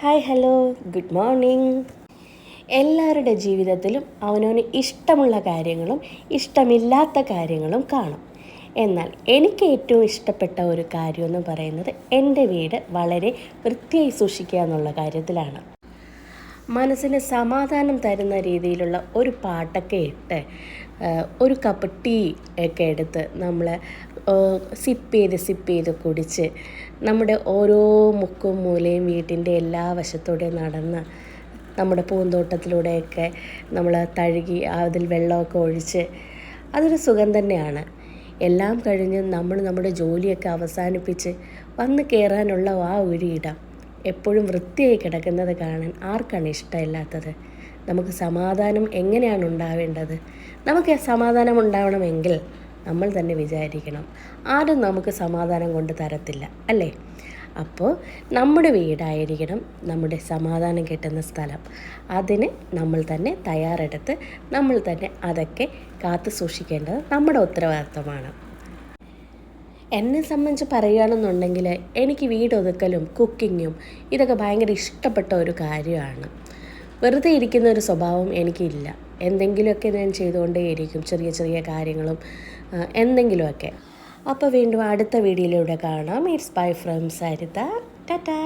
Hi hello good morning. എല്ലാവരുടെ ജീവിതത്തിലും അവനവന് ഇഷ്ടമുള്ള കാര്യങ്ങളും ഇഷ്ടമില്ലാത്ത കാര്യങ്ങളും കാണും. എന്നാൽ എനിക്ക് ഏറ്റവും ഇഷ്ടപ്പെട്ട ഒരു കാര്യമെന്ന് പറയുന്നത് എൻ്റെ വീട് വളരെ വൃത്തിയായി സൂക്ഷിക്കുക എന്നുള്ള കാര്യത്തിലാണ്. മനസ്സിന് സമാധാനം തരുന്ന രീതിയിലുള്ള ഒരു പാട്ടൊക്കെ ഇട്ട് ഒരു കപ്പ് ടീ ഒക്കെ എടുത്ത് നമ്മൾ സിപ്പ് ചെയ്ത് കുടിച്ച് നമ്മുടെ ഓരോ മുക്കും മൂലയും വീട്ടിൻ്റെ എല്ലാ വശത്തൂടെ നടന്ന് നമ്മുടെ പൂന്തോട്ടത്തിലൂടെയൊക്കെ നമ്മൾ തഴുകി അതിൽ വെള്ളമൊക്കെ ഒഴിച്ച് അതൊരു സുഖം തന്നെയാണ്. എല്ലാം കഴിഞ്ഞ് നമ്മൾ നമ്മുടെ ജോലിയൊക്കെ അവസാനിപ്പിച്ച് വന്ന് കയറാനുള്ള ആ ഒരു ഇടം എപ്പോഴും വൃത്തിയായി കിടക്കുന്നത് കാണാൻ ആർക്കാണ് ഇഷ്ടമില്ലാത്തത്? നമുക്ക് സമാധാനം എങ്ങനെയാണ് ഉണ്ടാവേണ്ടത്? നമുക്ക് സമാധാനം ഉണ്ടാവണമെങ്കിൽ നമ്മൾ തന്നെ വിചാരിക്കണം. ആരും നമുക്ക് സമാധാനം കൊണ്ട് തരത്തില്ല, അല്ലേ? അപ്പോൾ നമ്മുടെ വീടായിരിക്കണം നമ്മുടെ സമാധാനം കിട്ടുന്ന സ്ഥലം. അതിന് നമ്മൾ തന്നെ തയ്യാറെടുത്ത് നമ്മൾ തന്നെ അതൊക്കെ കാത്തു സൂക്ഷിക്കേണ്ടത് നമ്മുടെ ഉത്തരവാദിത്തമാണ്. എന്നെ സംബന്ധിച്ച് പറയുകയാണെന്നുണ്ടെങ്കിൽ എനിക്ക് വീടൊതുക്കലും കുക്കിങ്ങും ഇതൊക്കെ ഭയങ്കര ഇഷ്ടപ്പെട്ട ഒരു കാര്യമാണ്. വെറുതെ ഇരിക്കുന്ന ഒരു സ്വഭാവം എനിക്കില്ല. എന്തെങ്കിലുമൊക്കെ ഞാൻ ചെയ്തുകൊണ്ടേയിരിക്കും, ചെറിയ ചെറിയ കാര്യങ്ങളും എന്തെങ്കിലുമൊക്കെ. അപ്പോൾ വീണ്ടും അടുത്ത വീഡിയോയിലൂടെ കാണാം. It's bye from Saritha. Tata.